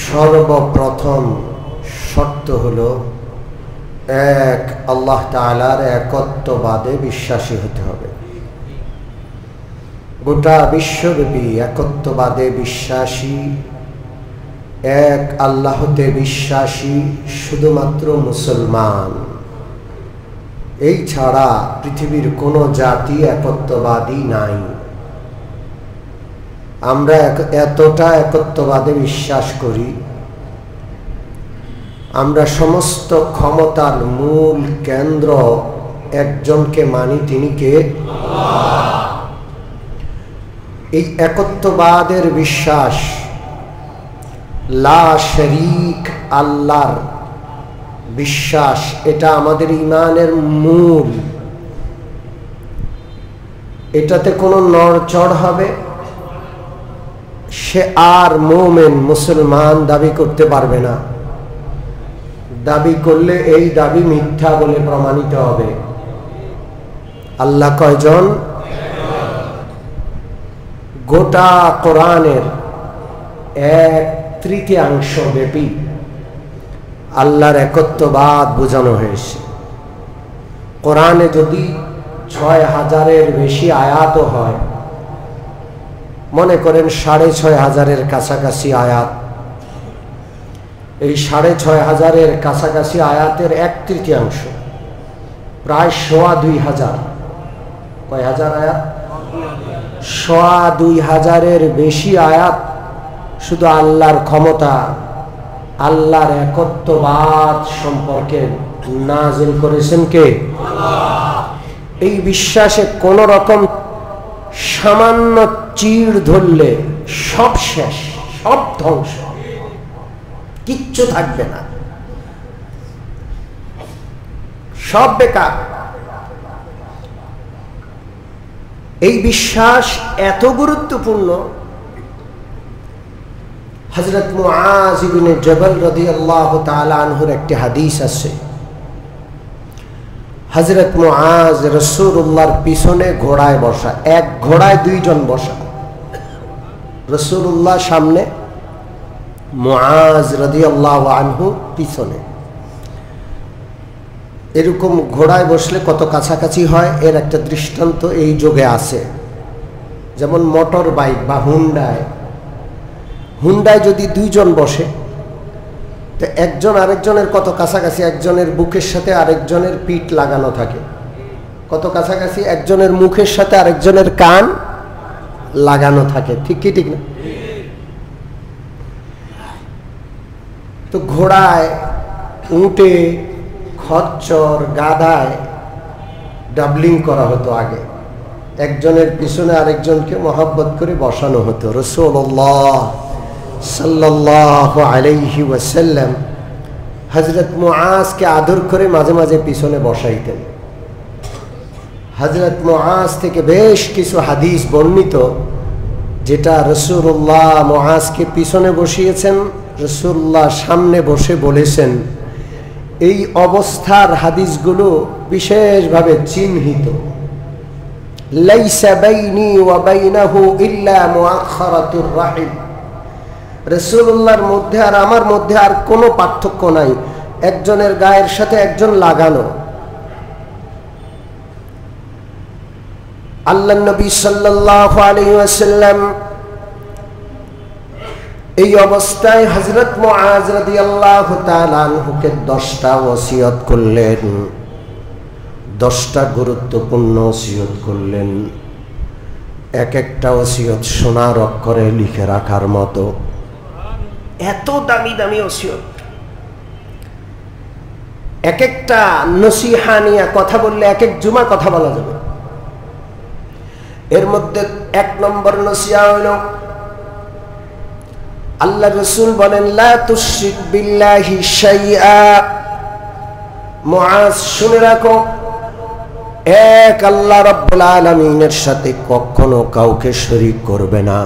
সর্বপ্রথম শর্ত হলো এক আল্লাহ তাআলার একত্ববাদে বিশ্বাসী হতে হবে। গোটা বিশ্বব্যাপী একত্ববাদে বিশ্বাসী, এক আল্লাহতে বিশ্বাসী শুধুমাত্র মুসলমান। এই ছাড়া পৃথিবীর কোনো জাতি একত্ববাদী নাই। আমরা এতটা একত্ববাদে বিশ্বাস করি, আমরা সমস্ত ক্ষমতার মূল কেন্দ্র একজনকে মানি, তিনি কে? আল্লাহ। এই একত্ববাদের বিশ্বাস, লা শরীক আল্লাহর বিশ্বাস, এটা আমাদের ঈমানের মূল। এটাতে কোনো নড়চড় হবে, সে আর মুমিন মুসলমান দাবি করতে পারবে না। দাবি করলে এই দাবি মিথ্যা বলে প্রমাণিত হবে। আল্লাহ কয়জন? গোটা কোরআনের 1/3 ব্যাপী আল্লাহর একত্ববাদ বোঝানো হয়েছে। কোরআনে যদি 6000-এর বেশি আয়াতও হয়, মনে করেন 6500-এর কাছাকাছি আয়াত, এই 6500-এর কাছাকাছি আয়াতের 1/3, প্রায় 2500, কয় হাজার আয়াত? 2500-এর বেশি আয়াত শুধু আল্লাহর ক্ষমতা, আল্লাহর একত্ববাদ সম্পর্কে নাযিল করেছেন কে? আল্লাহ। এই বিশ্বাসে কোন রকম সামান্য চিড় ধরলে সব শেষ, সব ধ্বংস, কিচ্ছু থাকবে না, সব বেকার। এই বিশ্বাস এত গুরুত্বপূর্ণ, হযরত মুআজ ইবনে জবল রাদিয়াল্লাহু তাআলা আনহুর একটি হাদিস আছে। হযরত মুআজ রাসূলুল্লাহর পিছনে ঘোড়ায় বসা, এক ঘোড়ায় 2 জন বসা, রাসূলুল্লাহ সামনে, মুআজ রাদিয়াল্লাহু আনহু পিছনে। এরকম ঘোড়ায় বসলে কত কাছাকাছি হয় এর একটা দৃষ্টান্ত এই যুগে আছে। যেমন মোটর বাইক বা হুন্ডায় যদি 2 জন বসে, তো একজন আরেকজনের কত কাছাকাছি, একজনের বুকের সাথে আরেকজনের পিঠ লাগানো থাকে, কত কাছাকাছি, একজনের মুখের সাথে আরেকজনের কান লাগানো থাকে, ঠিক কি ঠিক না? তো ঘোড়ায়, উটে, খচ্চর, গাধায় ডাবলিং করা হতো আগে, একজনের পিছনে আরেকজনকে মহব্বত করে বসানো হতো। রাসূলুল্লাহ সাল্লাল্লাহু আলাইহি ওয়াসাল্লাম হযরত মুআজকে আদর করে মাঝে মাঝে পিছনে বসাইতেন। হযরত মুআজ থেকে বেশ কিছু হাদিস বর্ণিত, যেটা রাসূলুল্লাহ মুআজকে পিছনে বসিয়েছেন, রাসূলুল্লাহ সামনে বসে বলেছেন। এই অবস্থার হাদিসগুলো বিশেষভাবে চিহ্নিত। লাইসা বাইনি ওয়া বাইনাহু ইল্লা মুআখারাতুর রাহিম, রাসূলুল্লাহর মধ্যে আর আমার মধ্যে আর কোনো পার্থক্য নাই, একজনের গায়ের সাথে একজন লাগানো। আল্লাহর নবী সাল্লাল্লাহু আলাইহি ওয়াসাল্লাম এই অবস্থায় হযরত মুআজ রাদিয়াল্লাহু তাআলা আনহুকে 10টা ওসিয়ত করলেন, 10টা গুরুত্বপূর্ণ ওসিয়ত করলেন। এক একটা ওসিয়ত সোনার অক্ষরে লিখে রাখার মতো, এত দামি দামি ওসিয়ত। এক একটা নসিহা নিয়ে কথা বললে এক এক জুমা কথা বলা যাবে। এর মধ্যে 1 নম্বর নসিহা হলো, আল্লাহ রাসূল বলেন, লা তুশরিক বিল্লাহি শাইআ। মুআজ শুনে রাখো, এক আল্লাহ রাব্বুল আলামিনের সাথে কখনো কাউকে শরীক করবে না।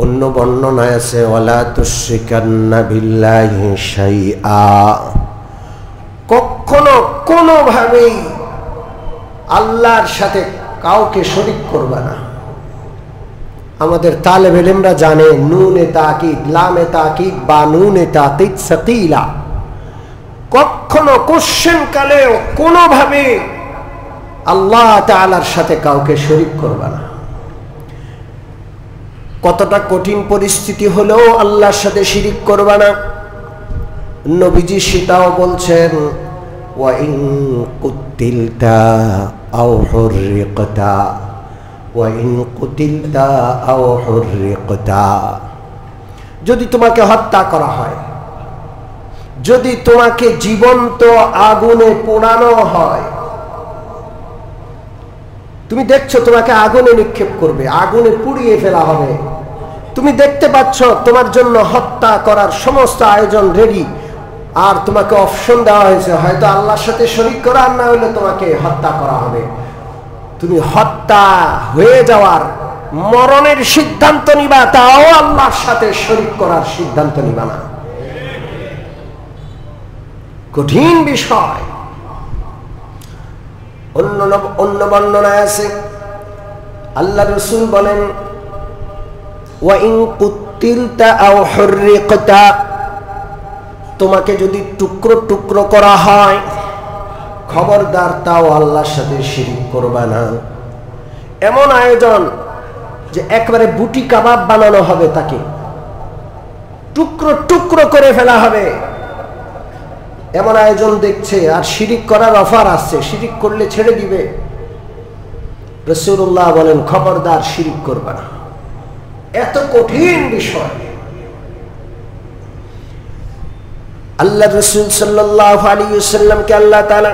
অন্য বর্ণনায় আছে, ওয়ালা তুশরিকান্না বিল্লাহি শাইআ, কখনো কোনোভাবেই আল্লাহর সাথে কাউকে শরীক করবে না। আমাদের তালেব ইলমরা জানে নুনে তাকিদ, লামে তাকিদ বা নুনে তাকিদ সাকিলা, কখনো কোশ্চেন কালেও কোনোভাবে আল্লাহ তাআলার সাথে কাউকে শরীক করবে না। কতটা কঠিন পরিস্থিতি হলেও আল্লাহর সাথে শিরিক করবে না। নবীজি সেটাও বলছেন, ওয়া ইন কুতিলতা আও হুররিকতা, ওয়া ইন কুতিলতা আও হুররিকতা, যদি তোমাকে হত্যা করা হয়, যদি তোমাকে জীবন্ত আগুনে পোড়ানো হয়, তুমি দেখছো তোমাকে আগুনে নিক্ষেপ করবে, আগুনে পুড়িয়ে ফেলা হবে, তুমি দেখতে পাচ্ছ তোমার জন্য হত্যা করার সমস্ত আয়োজন রেডি, আর তোমাকে অপশন দেওয়া হয়েছে হয়তো আল্লাহর সাথে শরীক করা, আর না হলে তোমাকে হত্যা করা হবে। তুমি হত্যা হয়ে যাওয়ার মরণের সিদ্ধান্ত নিবা, তাও আল্লাহর সাথে শরীক করার সিদ্ধান্ত নিবা না। কঠিন বিষয়। অন্য বর্ণনায় আছে আল্লাহ রাসূল বলেন, ওয়া ইন কুতিলতা আও হুররিকতা, তোমাকে যদি টুকরো টুকরো করা হয়, খবরদার তাও আল্লাহর সাথে শিরিক করবা না। এমন আয়োজন যে একবারে বুটি কাবাব বানানো হবে, তাকে টুকরো টুকরো করে ফেলা হবে, এমন আয়োজন দেখছে, আর শিরিক করার অফার আসছে, শিরিক করলে ছেড়ে দিবে। রাসূলুল্লাহ বলেন, খবরদার শিরিক করবা না। এত কঠিন বিষয়। আল্লাহ রাসূল সাল্লাল্লাহু আলাইহি ওয়াসাল্লামকে আল্লাহ তাআলা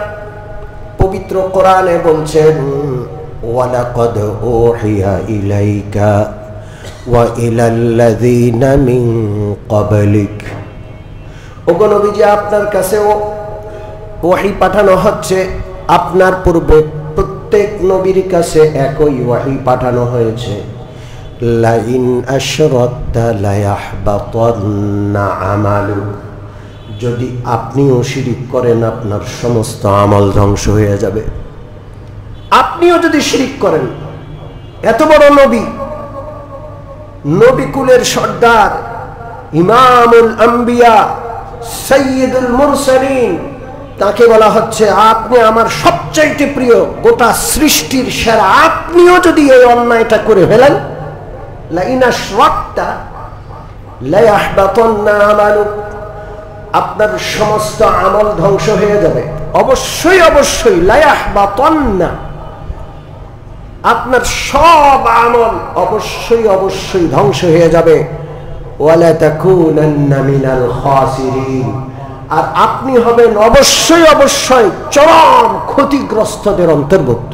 পবিত্র কোরআনে বলছেন, ওয়ালাকাদ উহিয়া ইলাইকা ওয়া ইলাল্লাযীনা মিন ক্বাবলিক, ওগো নবীজি আপনার কাছেও ওহী পাঠানো হচ্ছে, আপনার পূর্বে প্রত্যেক নবীর কাছে একই ওহী পাঠানো হয়েছে। লাইন আশরাকতা লায়াহবাতান্না আমালুক, যদি আপনিও শিরিক করেন আপনার সমস্ত আমল ধ্বংস হয়ে যাবে। আপনিও যদি শিরিক করেন, এত বড় নবী, নবী কুলের সর্দার, ইমামুল আম্বিয়া, সাইয়্যিদুল মুরসালিন, তাকে বলা হচ্ছে আপনি আমার সবচাইতে প্রিয়, গোটা সৃষ্টির সেরা, আপনিও যদি এই অন্যায়টা করে ফেলেন, লাইন আশরাকতা লায়াহবাতান্না আমালুক, আপনার সমস্ত আমল ধ্বংস হয়ে যাবে। অবশ্যই অবশ্যই, লায়াহবাতান্না, আপনার সব আমল অবশ্যই অবশ্যই ধ্বংস হয়ে যাবে। ওয়ালা তাকুনান্না মিনাল খাসিরিন, আর আপনি হবেন অবশ্যই অবশ্যই চরম ক্ষতিগ্রস্তদের অন্তর্ভুক্ত।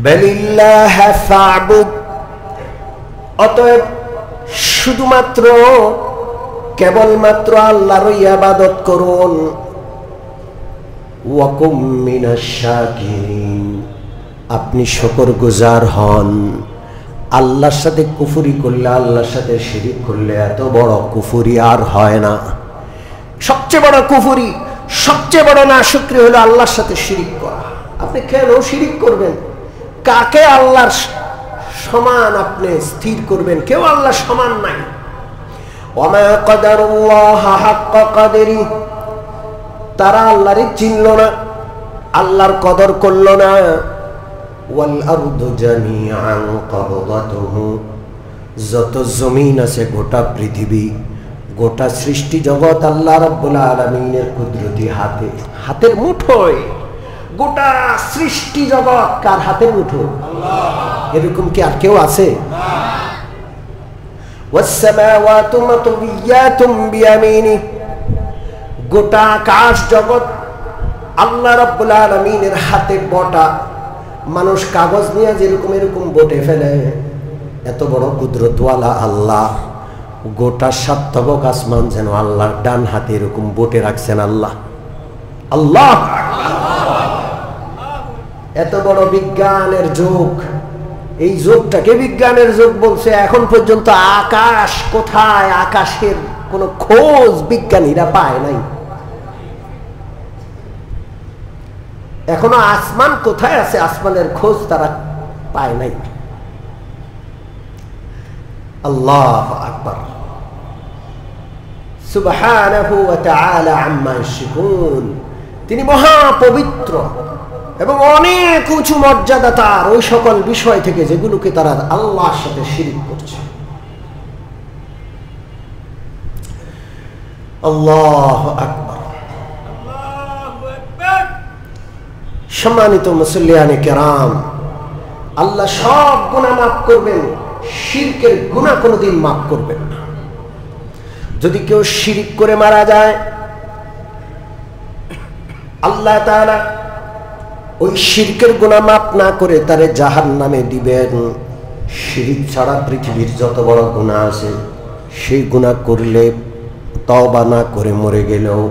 বালিল্লাহ ফা'বুদ, অতএব শুধুমাত্র কেবলমাত্র আল্লাহর ইবাদত করুন। ওয়াকুম মিনাশ শাকিরিন, আপনি শুকরগুজার হন। আল্লাহর সাথে কুফরি করলে, আল্লাহর সাথে শিরিক করলে এত বড় কুফরি আর হয় না। সবচেয়ে বড় কুফরি, সবচেয়ে বড় নাশুকরি হলো আল্লাহর সাথে শিরিক করা। আপনি কেন শিরিক করবেন? কাকে আল্লাহর সমান আপনি স্থির করবেন? কেউ আল্লাহ সমান নাই। ওমা কদারুল্লাহ হাক্কা কদরি, তারা আল্লাহরে চিনল না, আল্লাহর কদর করল না। ওয়াল আরদু জামিআন কবদাতুহু, যত জমিন আছে গোটা পৃথিবী, গোটা সৃষ্টি জগৎ আল্লাহ রাব্বুল আলামিনের কুদরতি হাতে, হাতের মুঠোয়। গোটা সৃষ্টি জগৎ কার হাতের মুঠোয়? আল্লাহ। এরকম কি আর কেউ আছে? না। ওয়াস সামাওয়াতু মাতবিয়াতুম বিয়ামিনি, গোটা আকাশ জগৎ আল্লাহ রাব্বুল আলামিনের হাতে বটা। মানুষ কাগজ নিয়ে যেরকম এরকম বটে ফেলে, এত বড় কুদরতওয়ালা আল্লাহ গোটা সাতবক আসমান যেন আল্লাহর ডান হাতে এরকম বটে রাখছেন। আল্লাহ আল্লাহ, এত বড় বিজ্ঞানের যুগ, এই যুগটাকে বিজ্ঞানের যুগ বলছে। এখন পর্যন্ত আকাশ কোথায়, আকাশের কোনো খোঁজ বিজ্ঞানীরা পায় নাই। এখনো আসমান কোথায় আছে, আসমানের খোঁজ তারা পায় নাই। আল্লাহু আকবার। সুবহানাহু ওয়া তাআলা আম্মা ইউশরিকুন। তিনি মহা পবিত্র এবং অনেক উঁচু মর্যাদা তার ওই সকল বিষয় থেকে যেগুলোকে তারা আল্লাহর সাথে শিরক করছে। আল্লাহু আকবার। সম্মানিত মুসল্লিয়ানে কেরাম, আল্লাহ সব গুনাহ মাফ করবেন, শিরকের গুনাহ কোনোদিন মাফ করবেন না। যদি কেউ শিরক করে মারা যায়, আল্লাহ তাআলা ওই শিরকের গুনাহ মাফ না করে তারে জাহান্নামে দিবেন। শিরক ছাড়া পৃথিবীর যত বড় গুনাহ আছে, সেই গুনাহ করলে তওবা না করে মরে গেলেও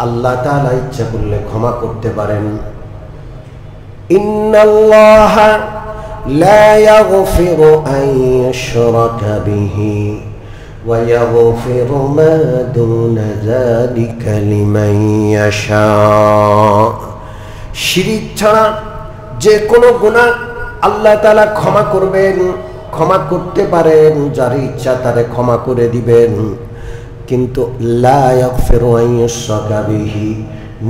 আল্লাহ তাআলা ইচ্ছা করলে ক্ষমা করতে পারেন। ইন্নাল্লাহা লা ইয়াগফিরু আন ইউশরাকা বিহি ওয়া ইয়াগফিরু মা দুনা যালিকা লিমান ইয়াশা। শিরক ছাড়া যে কোনো গুনাহ আল্লাহ তাআলা ক্ষমা করবেন, ক্ষমা করতে পারেন, যার ইচ্ছা তারে ক্ষমা করে দিবেন। কিন্তু লা ইয়াগফিরু আন ইউশরাকা বিহি,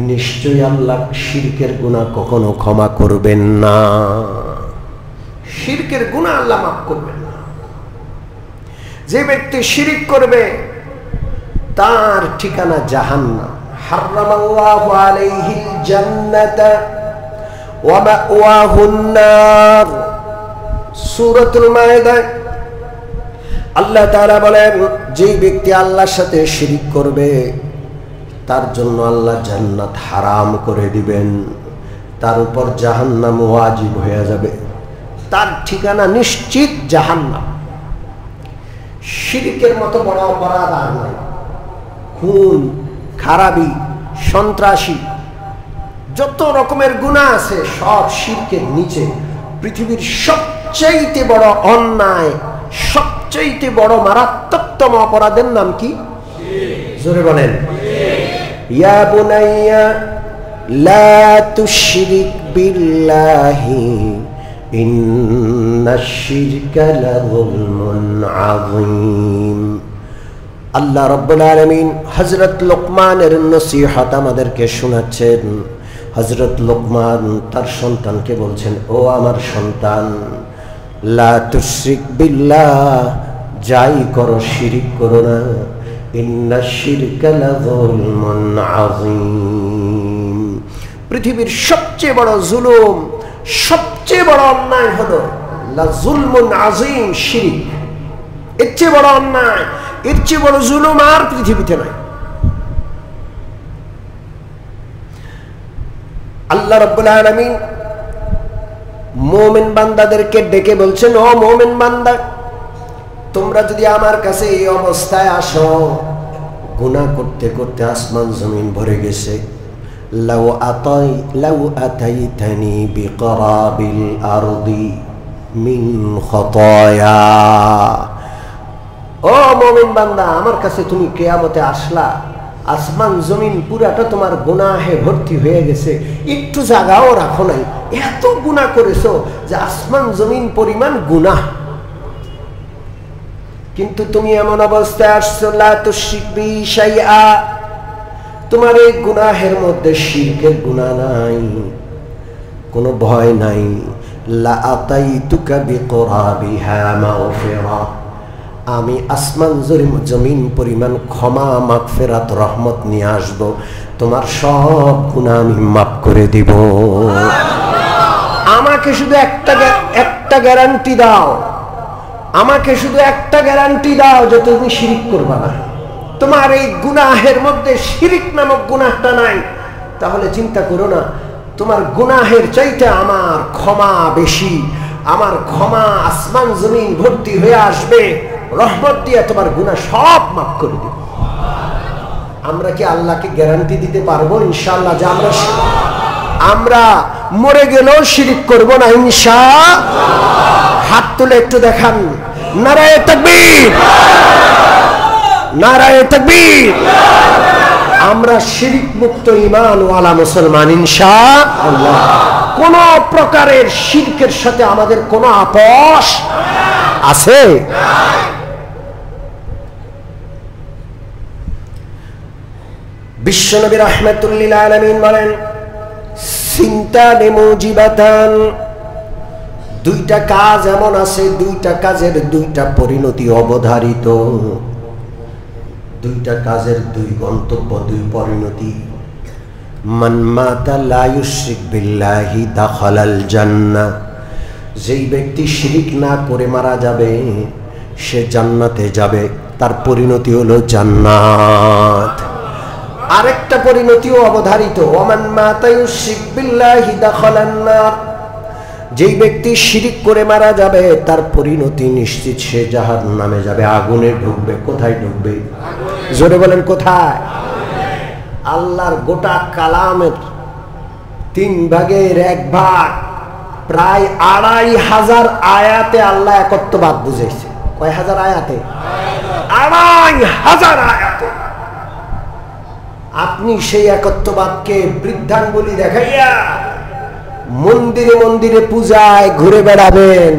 নিশ্চয়ই আল্লাহ শিরকের গুনাহ কখনো ক্ষমা করবেন না। শিরকের গুনাহ আল্লাহ মাফ করবেন না। যে ব্যক্তি শিরক করবে তার ঠিকানা জাহান্নাম। হারামাল্লাহু আলাইহিল জান্নাতা ওয়া মাওয়াহুন নার। সূরাতুল মায়েদা আল্লাহ তাআলা বলেন, যে ব্যক্তি আল্লাহর সাথে শিরক করবে তার জন্য আল্লাহ জান্নাত হারাম করে দিবেন, তার উপর জাহান্নাম ওয়াজিব হয়ে যাবে, তার ঠিকানা নিশ্চিত জাহান্নাম। শিরকের মতো বড় অপরাধ আর নাই। খুন, খারাপি, সন্ত্রাসী, যত রকমের গুনাহ আছে সব শিরকের নিচে। পৃথিবীর সবচেয়ে বড় অন্যায়, সবচেয়ে বড় মারাত্মকতম অপরাধের নাম কি? জোরে বলেন। ইয়া বুনাইয়া লা তুশরিক বিল্লাহি ইন্নাশ শিরকা লাযুলমুন আযীম। আল্লাহ রাব্বুল আলামিন হযরত লোকমানের নসিহত আমাদেরকে শোনাচ্ছেন। হযরত লোকমান তার সন্তানকে বলছেন, ও আমার সন্তান, লা তুশরিক বিল্লাহ, যাই করো শিরক করো না। ইন্নাশ শিরকা লাযুলমুন আযীম। পৃথিবীর সবচেয়ে বড় জুলুম, সবচেয়ে বড় অন্যায় হলো লাযুলমুন আযীম, শিরক। এর চেয়ে বড় অন্যায়, এর চেয়ে বড় জুলুম আর পৃথিবীতে নাই। আল্লাহ রাব্বুল আলামিন মুমিন বান্দাদেরকে ডেকে বলছেন, ও মুমিন বান্দা, তোমরা যদি আমার কাছে এই অবস্থায় আসো, গুনাহ করতে করতে আসমান জমিন ভরে গেছে, লাউ আতাইতানি বিকরাবিল আরদি মিন খতায়া। ও মুমিন বান্দা, আমার কাছে তুমি কিয়ামতে আসলা, আসমান জমিন পুরাটা তোমার গুনাহে ভর্তি হয়ে গেছে, একটু জায়গাও রাখো নাই, এত গুনাহ করেছো যে আসমান জমিন পরিমাণ গুনাহ। কিন্তু তুমি এমন অবস্থায় আসছো, লা তুশরিক বি শাইআ, তোমার এই গুনাহের মধ্যে শিরকের গুনাহ নাই, কোনো ভয় নাই। লা আতাইতুকা বিকরাবিহা মাগফিরা, আমি আসমান জমিন পরিমাণ ক্ষমা, মাগফিরাত, রহমত নিয়ে আসব, তোমার সব গুনাহ আমি মাফ করে দিব। আমাকে শুধু একটা গ্যারান্টি দাও, আমাকে শুধু একটা গ্যারান্টি দাও যে তুমি শিরক করবা না, তোমার এই গুনাহের মধ্যে শিরক নামক গুনাহটা নাই, তাহলে চিন্তা করো না, তোমার গুনাহের চাইতে আমার ক্ষমা বেশি, আমার ক্ষমা আসমান জমিন ভর্তি হয়ে আসবে, রহমত দিয়ে তোমার গুনাহ সব মাফ করে দেব। আমরা কি আল্লাহকে গ্যারান্টি দিতে পারবো ইনশাআল্লাহ যে আমরা মরে গেলেও শিরক করব না ইনশাআল্লাহ? হাত তুলে একটু দেখান, নারায়ে তাকবীর, নারায়ে তাকবীর। আমরা শিরক মুক্ত ঈমান ওয়ালা মুসলমান ইনশাআল্লাহ। কোন প্রকারের শিরকের সাথে আমাদের কোনো আপোষ আছে? বিশ্বনবী রাহমাতুল লিল আলামিন বলেন, সিনতানে মুজিবাতান, দুইটা কাজ এমন আছে, দুইটা কাজের দুইটা পরিণতি অবধারিত, দুইটা কাজের দুই গন্তব্য, দুই পরিণতি। মান মাতা লা ইউশরিক বিল্লাহি দাখালাল জান্নাহ, যেই ব্যক্তি শিরিক না করে মারা যাবে সে জান্নাতে যাবে, তার পরিণতি হলো জান্নাত। আরেকটা পরিণতিও অবধারিত, ওমান মাতা ইউশরিক বিল্লাহি দাখালান নার, যেই ব্যক্তি শিরিক করে মারা যাবে তার পরিণতি নিশ্চিত, সে জাহান্নামে যাবে, আগুনে ঢুকবে। কোথায় ঢুকবে? জোরে বলেন কোথায়? আল্লাহর গোটা কালামের 3 ভাগের 1 ভাগ, প্রায় 2500 আয়াতে আল্লাহ একত্ববাদ বুঝাইছে। কয় হাজার আয়াতে? 2500 আয়াতে। আপনি সেই একত্ববাদকে বৃদ্ধাঙ্গুলি দেখাইয়া মন্দিরে মন্দিরে পূজায় ঘুরে বেড়াবেন?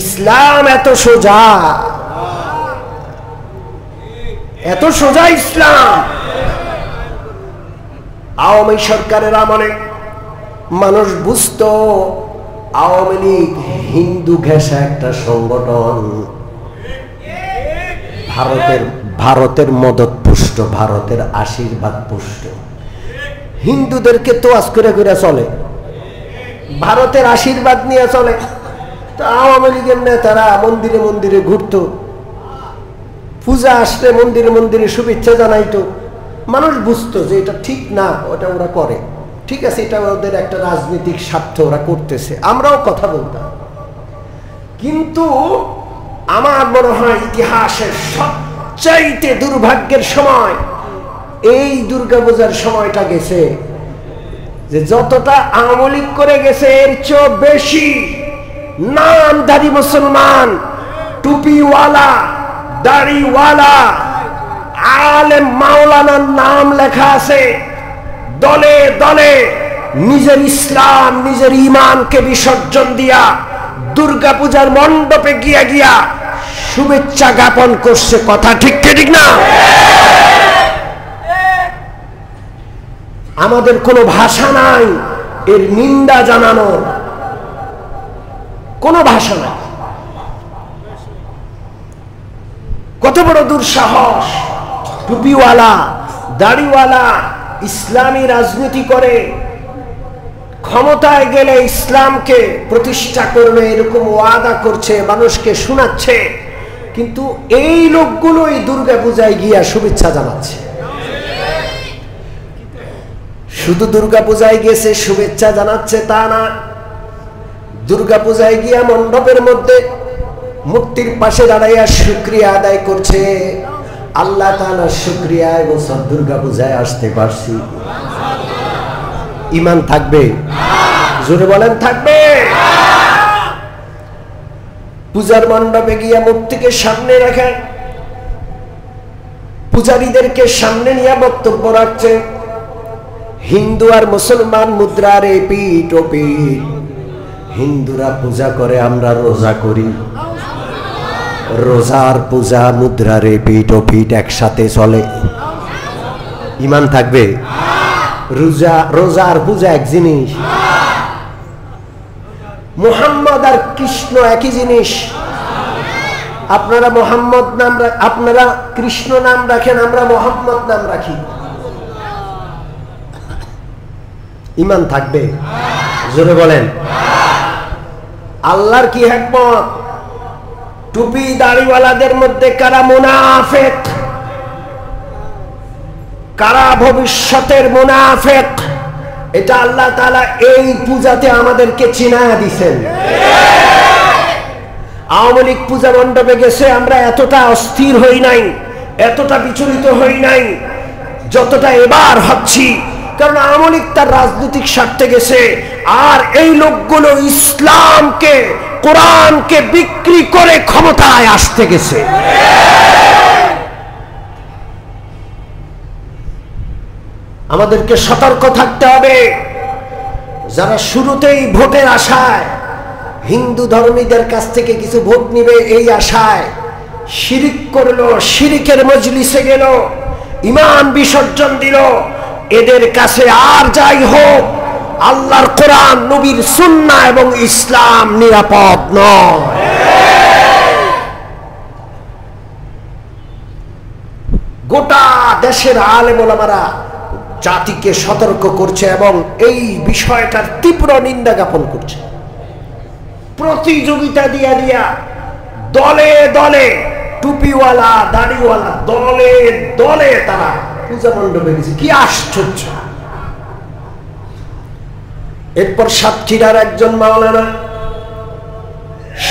ইসলাম এত সোজা, এত সোজা ইসলাম। আওয়ামী সরকারের আমলে মানুষ বুঝতো আওয়ামী লীগ হিন্দু ঘেঁষা একটা সংগঠন, ভারতের মদত পুষ্ট, ভারতের আশীর্বাদ পুষ্ট, হিন্দুদেরকে তোয়াজ করে করে চলে, ভারতের আশীর্বাদ নিয়ে চলে। তো আওয়ামী লীগের নেতারা মন্দিরে মন্দিরে ঘুরতো, পূজা আসলে মন্দিরে মন্দিরে শুভেচ্ছা জানাইতো। মানুষ বুঝতো যে এটা ঠিক না, ওটা ওরা করে, ঠিক আছে, এটা ওদের একটা রাজনৈতিক স্বার্থ, ওরা করতেছে, আমরাও কথা বলতাম। কিন্তু আমার মনে হয় ইতিহাসের সবচাইতে দুর্ভাগ্যের সময় এই দুর্গাপূজার সময়টা গেছে, যে যতটা আওয়ামী লীগ করে গেছে এর চেয়ে বেশি নামধারী মুসলমান, টুপিওয়ালা, দাড়িওয়ালা, আলেম মাওলানার নাম লেখা আছে, দলে দলে নিজের ইসলাম, নিজের ঈমানকে বিসর্জন দিয়া দুর্গাপূজার মণ্ডপে গিয়া গিয়া শুভেচ্ছা জ্ঞাপন করছে। কথা ঠিক ঠিক না? আমাদের কোনো ভাষা নাই এর নিন্দা জানানোর, কোনো ভাষা নাই। কত বড় দুঃসাহস! টুপিওয়ালা, দাড়িওয়ালা ইসলামী রাজনীতি করে, ক্ষমতায় গেলে ইসলামকে প্রতিষ্ঠা করবে এরকম ওয়াদা করছে, মানুষকে শোনাচ্ছে, কিন্তু এই লোকগুলোই দুর্গাপূজায় গিয়া শুভেচ্ছা জানাচ্ছে। শুধু দুর্গাপূজায় গেছে শুভেচ্ছা জানাচ্ছে তা না, দুর্গাপূজায় গিয়া মণ্ডপের মধ্যে মূর্তির পাশে দাঁড়াইয়া শুকরিয়া আদায় করছে, আল্লাহ তাআলার শুকরিয়া, এবছর দুর্গাপূজায় আসতে পারছি। ঈমান থাকবে? জোরে বলেন থাকবে? পূজার মণ্ডপে গিয়া মূর্তিকে সামনে রেখে পূজারীদেরকে সামনে নিয়ে বক্তব্য রাখছে। হিন্দু আর মুসলমান মুদ্রার এপিঠ ওপিঠ, হিন্দুরা পূজা করে, আমরা রোজা করি, রোজার পূজা মুদ্রার এপিঠ ওপিঠ একসাথে চলে। ঈমান থাকবে? রোজা আর পূজা এক জিনিস, মুহাম্মদ আর কৃষ্ণ একই জিনিস। আপনারা মোহাম্মদ নাম, আপনারা কৃষ্ণ নাম রাখেন, আমরা মোহাম্মদ নাম রাখি। ঈমান থাকবে? জোরে বলেন। আল্লাহর কি হিকমত! টুপি দাড়িওয়ালাদের মধ্যে কারা মুনাফিক, কারা ভবিষ্যতের মুনাফিক, এটা আল্লাহ তাআলা এই পূজাতে আমাদেরকে চিনায়া দিবেন। আওয়ামী লীগ পূজা মণ্ডপে গেছে, আমরা এতটা অস্থির হই নাই, এতটা বিচলিত হই নাই যতটা এবার হচ্ছি, কারণ আওয়ামী লীগ তার রাজনৈতিক স্বার্থে গেছে, আর এই লোকগুলো ইসলামকে, কোরআনকে বিক্রি করে ক্ষমতায় আসতে গেছে। আমাদেরকে সতর্ক থাকতে হবে। যারা শুরুতেই ভোটের আশায় হিন্দু ধর্মীদের কাছ থেকে কিছু ভোট নিবে এই আশায় শিরিক করলো, শিরিকের মজলিসে গেল, ঈমান বিসর্জন দিল, এদের কাছে আর যাই হোক আল্লাহর কোরআন, নবীর সুন্নাহ এবং ইসলাম নিরাপদ নয়। গোটা দেশের আলেম ওলামারা জাতিকে সতর্ক করছে এবং এই বিষয়টার তীব্র নিন্দা জ্ঞাপন করছে। প্রতিযোগিতা দিয়া দিয়া দলে দলে টুপিওয়ালা দাড়িওয়ালা দলে দলে তারা পূজা মণ্ডপে গেছে। কি আশ্চর্য! এরপর সাতক্ষীরার একজন মাওলানা,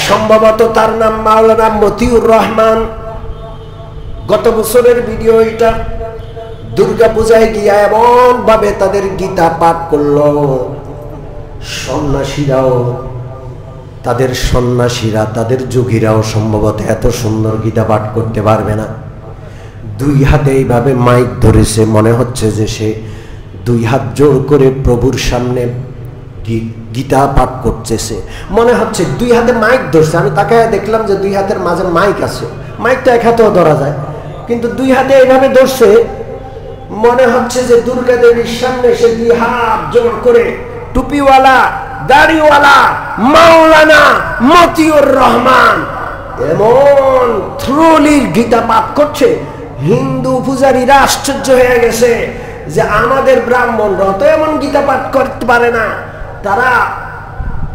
সম্ভবত তার নাম মাওলানা মতিউর রহমান, গত বছরের ভিডিও এটা, দুর্গা পূজায় গিয়া এমন ভাবে তাদের গীতা পাঠ করলো, সন্ন্যাসীরা তাদের যোগীরাও সম্ভবত এত সুন্দর গীতা পাঠ করতে পারবে না। দুই হাতে এইভাবে মাইক ধরেছে, মনে হচ্ছে যে সে দুই হাত জোর করে প্রভুর সামনে গীতা পাঠ করতেছে, মনে হচ্ছে দুই হাতে মাইক ধরছে। আমি তাকে দেখলাম যে দুই হাতের মাঝে মাইক আছে, মাইকটা এক হাতেও ধরা যায়, কিন্তু দুই হাতে এইভাবে ধরছে, মনে হচ্ছে যে দুর্গা দেবীর সামনে সে দুই হাত জোর করে টুপিওয়ালা দাড়িওয়ালা মাওলানা মতিউর রহমান এমন থ্রুলির গীতা পাঠ করছে। হিন্দু পূজারীরা আশ্চর্য হয়ে গেছে যে আমাদের ব্রাহ্মণরা তো এমন গীতা পাঠ করতে পারে না। তারা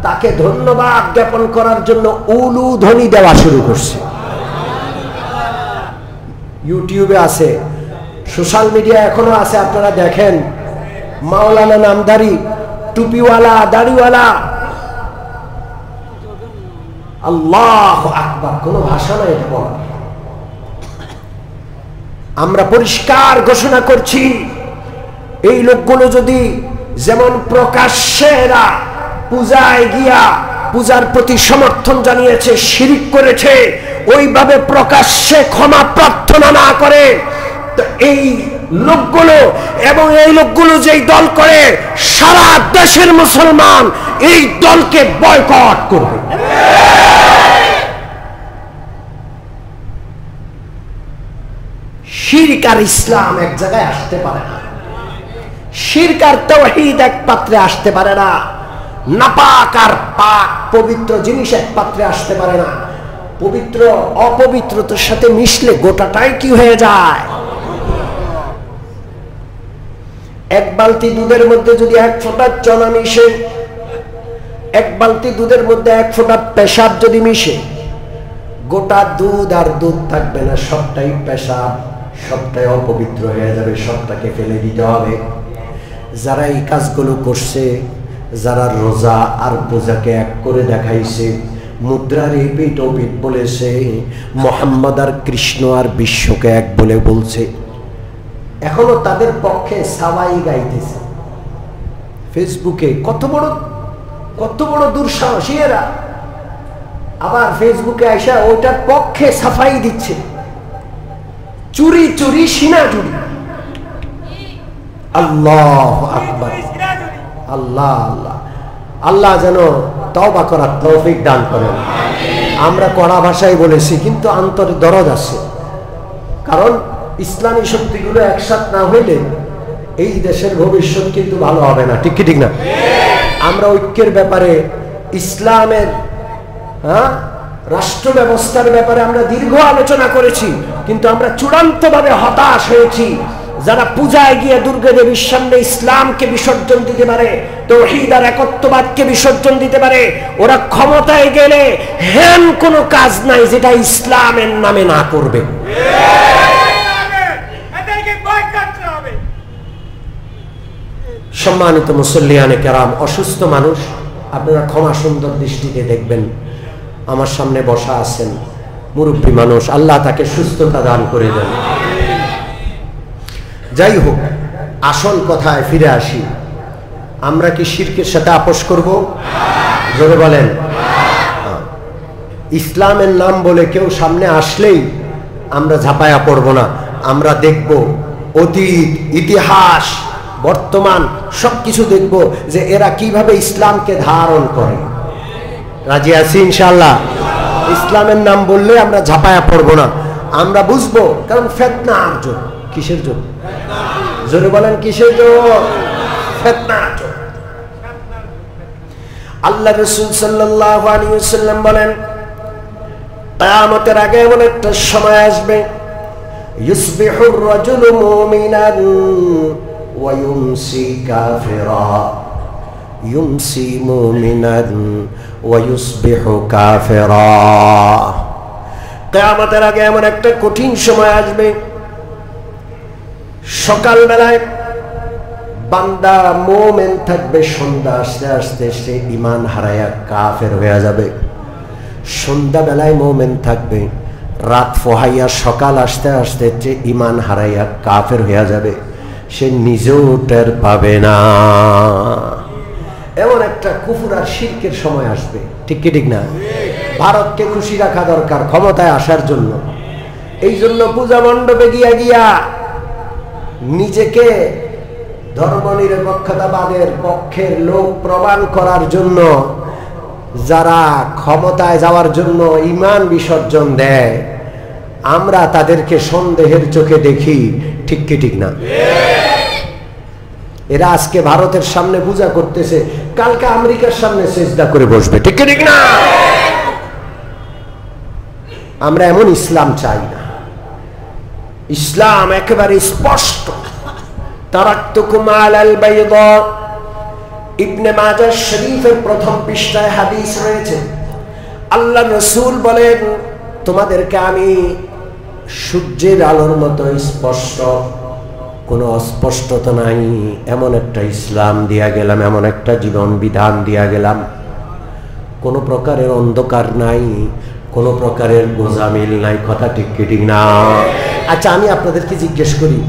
তাকে ধন্যবাদ জ্ঞাপন করার জন্য উলুধ্বনি দেওয়া শুরু করছে। ইউটিউবে আছে, সোশ্যাল মিডিয়া এখনো আছে, আপনারা দেখেন। মাওলানা নামধারী টুপিওয়ালা দাড়িওয়ালা, আল্লাহু আকবার, কোন ভাষা নাই এটা বলার। আমরা পরিষ্কার ঘোষণা করছি, এই লোকগুলো যদি যেমন প্রকাশ্যে এরা পূজায় গিয়া পূজার প্রতি সমর্থন জানিয়েছে, শিরিক করেছে, ওইভাবে প্রকাশ্যে ক্ষমা প্রার্থনা না করে, তো এই লোকগুলো এবং এই লোকগুলো যেই দল করে, সারা দেশের মুসলমান এই দলকে বয়কট করবে। শিরক আর ইসলাম এক জায়গায় আসতে পারে না, শিরক আর তাওহীদ এক পাত্রে আসতে পারে না, নাপাক আর পাক পবিত্র জিনিস এক পাত্রে আসতে পারে না। পবিত্র অপবিত্রতার সাথে মিশলে গোটাটাই কি হয়ে যায়? এক বালতি দুধের মধ্যে যদি এক ফোঁটা চনা মিশে, এক বালতি দুধের মধ্যে এক ফোঁটা পেশাব যদি মিশে, গোটা দুধ আর দুধ থাকবে না, সবটাই পেশাব, সবটাই অপবিত্র হয়ে যাবে, সবটাকে ফেলে দিতে হবে। যারা এই কাজগুলো করছে, যারা রোজা আর পূজাকে এক করে দেখাইছে, মুদ্রার এপিট ওপিট বলেছে, মোহাম্মদ আর কৃষ্ণ আর বিশ্বকে এক বলে বলছে, এখনো তাদের পক্ষে সাওয়াই গাইতেছে ফেসবুকে। কত বড় দুঃসাহসী এরা! আবার ফেসবুকে আইসা ওইটার পক্ষে সাফাই দিচ্ছে, চুরি চুরি সিনা চুরি। আল্লাহু আকবার, আল্লাহ আল্লাহ আল্লাহ যেন তওবা করার তৌফিক দান করেন। আমরা কড়া ভাষায় বলেছি, কিন্তু অন্তরে দরদ আছে, কারণ ইসলামী শক্তিগুলো একসাথ না হইলে এই দেশের ভবিষ্যৎ কিন্তু ভালো হবে না। ঠিক কি ঠিক না? আমরা ঐক্যের ব্যাপারে, ইসলামের রাষ্ট্র ব্যবস্থার ব্যাপারে আমরা দীর্ঘ আলোচনা করেছি, কিন্তু আমরা চূড়ান্তভাবে হতাশ হয়েছি। যারা পূজায় গিয়ে দুর্গা দেবীর সামনে ইসলামকে বিসর্জন দিতে পারে, তাওহীদ আর একত্ববাদকে বিসর্জন দিতে পারে, ওরা ক্ষমতায় গেলে হেন কোনো কাজ নাই যেটা ইসলামের নামে না করবে। সম্মানিত মুসল্লিয়ানে কেরাম, অসুস্থ মানুষ আপনারা ক্ষমা সুন্দর দৃষ্টিতে দেখবেন। আমার সামনে বসা আছেন মুরব্বী মানুষ, আল্লাহ তাকে সুস্থতা দান করে দেন। যাই হোক, আসল কথায় ফিরে আসি। আমরা কি শিরকের সাথে আপোষ করব? জোরে বলেন। ইসলামের নাম বলে কেউ সামনে আসলেই আমরা ঝাঁপায়া পড়ব না। আমরা দেখব অতীত ইতিহাস বর্তমান সবকিছু দেখব যে এরা কিভাবে ইসলামকে ধারণ করে। রাজি আছি ইনশাআল্লাহ? ইসলামের নাম বললে আমরা ঝাঁপায়া পড়বো না, আমরা বুঝবো, কারণ ফিতনার জন্য। কিসের জন্য? জোরে বলেন, কিসের জন্য? ফিতনার জন্য। আল্লাহ রাসূল সাল্লাল্লাহু আলাইহি ওয়াসাল্লাম বলেন, কিয়ামতের আগে এমন একটা সময় আসবে, ইউসবিহুর রাজুলু মুমিনান ওয়া ইউমসি কাফিরা, ইউমসি মুমিনান ওয়া ইউসবিহু কাফিরা। কিয়ামতের আগে এমন একটা কঠিন সময় আসবে, সকালবেলায় বান্দা মুমিন থাকবে, সন্ধ্যা আসতে আসতে সে ঈমান হারায়া কাফের হয়ে যাবে। সন্ধ্যাবেলায় মুমিন থাকবে, রাত পোহাইয়া সকাল আসতে আসতে যে ঈমান হারাইয়া কাফের হয়ে যাবে, সে নিজেও টের পাবে না। এমন একটা কুফর আর শিরকের সময় আসবে, ঠিক কি ঠিক না? ভারতকে খুশি রাখা দরকার ক্ষমতায় আসার জন্য। এই জন্য পূজা মণ্ডপে গিয়া গিয়া নিজেকে ধর্মনিরপেক্ষতাবাদের পক্ষের লোক প্রমাণ করার জন্য যারা ক্ষমতায় যাওয়ার জন্য ঈমান বিসর্জন দেয়, আমরা তাদেরকে সন্দেহের চোখে দেখি, ঠিক কি ঠিক না? এরা আজকে ভারতের সামনে পূজা করতেছে, কালকে আমেরিকার সামনে সিজদা করে বসবে, ঠিক কি ঠিক না? আমরা এমন ইসলাম চাই না। ইসলাম একেবারে স্পষ্ট। তারাকতুকুম আলাল বাইদা, ইবনে মাজাহ শরীফের প্রথম পৃষ্ঠায় হাদিস রয়েছে। আল্লাহ রাসূল বলেন, তোমাদেরকে আমি সূর্যের আলোর মতো স্পষ্ট, কোনো অস্পষ্টতা নাই, এমন একটা ইসলাম দিয়া গেলাম, এমন একটা জীবন বিধান দিয়া গেলাম, কোনো প্রকারের অন্ধকার নাই, কোনো প্রকারের গোজামিল নাই। কথা ঠিক কি ঠিক না? আচ্ছা, আমি আপনাদেরকে জিজ্ঞেস করি,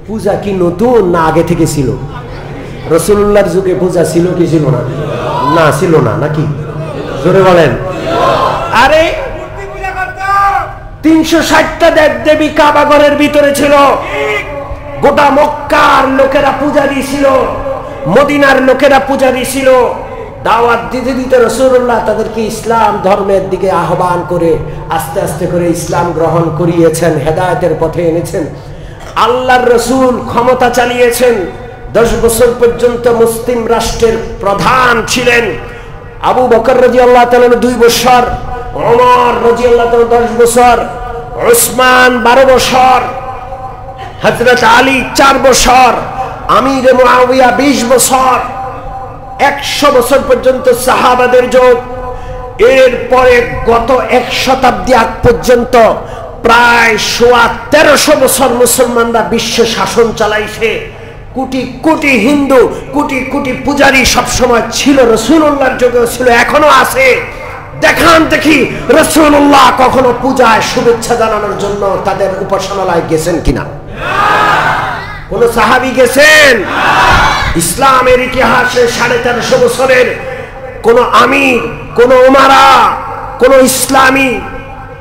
পূজা কি নতুন না আগে থেকে ছিল? রাসূলুল্লাহর যুগে পূজা ছিল কি ছিল না? না, ছিল না, নাকি? জোরে বলেন। আরে 360টা দেবদেবী কাবা ঘরের ভিতরে ছিল। গোটা মক্কার লোকেরা পূজারী ছিল, মদিনার লোকেরা পূজারী ছিল। দাওয়াত দিতে দিতে রাসূলুল্লাহ তাদেরকে ইসলাম ধর্মের দিকে আহ্বান করে আস্তে আস্তে করে ইসলাম গ্রহণ করিয়েছেন, হেদায়েতের পথে এনেছেন। আল্লাহর রাসূল ক্ষমতা চালিয়েছেন, 10 বছর পর্যন্ত মুসলিম রাষ্ট্রের প্রধান ছিলেন। আবু বকর রাদিয়াল্লাহু তাআলা 2 বছর, ওমর রাদিয়াল্লাহু তাআলা 10 বছর, উসমান 12 বছর, হযরত আলী 4 বছর, আমির মুআবিয়া 20 বছর, 100 বছর পর্যন্ত সাহাবাদের যুগ। এরপরে গত 1 শতাব্দী আগ পর্যন্ত প্রায় 1300 বছর মুসলমানরা বিশ্ব শাসন চালাইছে। কোটি কোটি হিন্দু, কোটি কোটি পূজারী সবসময় ছিল, রাসূলুল্লাহর যুগেও ছিল, এখনো আছে। দেখান দেখি রাসূলুল্লাহ কখনো পূজায় শুভেচ্ছা জানানোর জন্য তাদের উপাসনালয়ে গেছেন কিনা? কোন সাহাবী গেছেন? ইসলামের ইতিহাসে 1350 বছরের কোন আমির, কোন উমারা, কোন ইসলামী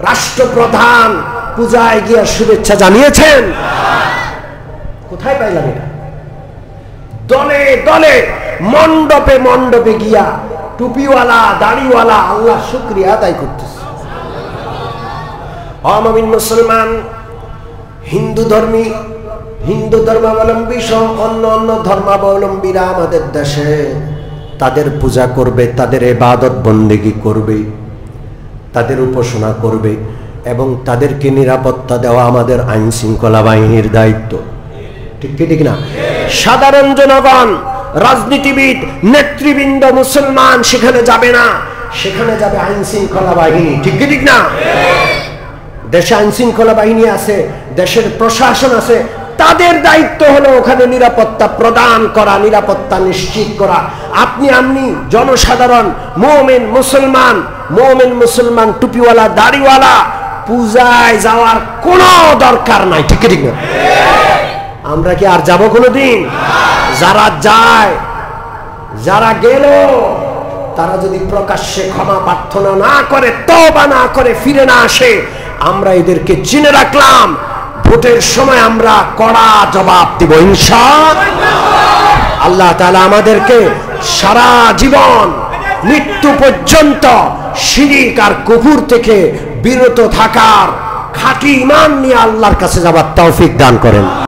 রাষ্ট্রপ্রধান পূজায় গিয়ে শুভেচ্ছা জানিয়েছেন? কোথায় পাইলাম এটা? দলে দলে মণ্ডপে মণ্ডপে গিয়া টুপিওয়ালা দাড়িওয়ালা আল্লাহ শুকরিয়া আদায় করতেছে। মুমিন মুসলমান, হিন্দু ধর্মাবলম্বী সহ অন্য অন্য ধর্মাবলম্বীরা আমাদের দেশে তাদের পূজা করবে, তাদের ইবাদত বন্দেগী করবে, তাদের উপাসনা করবে, এবং তাদেরকে নিরাপত্তা দেওয়া আমাদের আইন শৃঙ্খলা বাহিনীর দায়িত্ব, ঠিক কি ঠিক না? সাধারণ জনগণ, রাজনীতিবিদ, নেতৃবৃন্দ, মুসলমান সেখানে যাবে না, সেখানে যাবে আইন শৃঙ্খলা বাহিনী, ঠিক কি ঠিক না? দেশে আইন শৃঙ্খলা বাহিনী আছে, দেশের প্রশাসন আছে, তাদের দায়িত্ব হলো ওখানে নিরাপত্তা প্রদান করা, নিরাপত্তা নিশ্চিত করা। আপনি জনসাধারণ, মুমিন মুসলমান টুপিওয়ালা দাড়িওয়ালা পূজায় যাওয়ার কোনো দরকার নাই, ঠিক ঠিক না? আমরা কি আর যাব কোনোদিন? যারা যায়, যারা গেল, তারা যদি প্রকাশ্যে ক্ষমা প্রার্থনা না করে, তওবা না করে, ফিরে না আসে, আমরা এদেরকে চিনে রাখলাম, ভোটের সময় আমরা কড়া জবাব দিব ইনশাআল্লাহ। আল্লাহ তাআলা আমাদেরকে সারা জীবন মৃত্যু পর্যন্ত শিরিক আর কুফর থেকে বিরত থাকার খাঁটি ঈমান নিয়ে আল্লাহর কাছে যাবার তৌফিক দান করেন।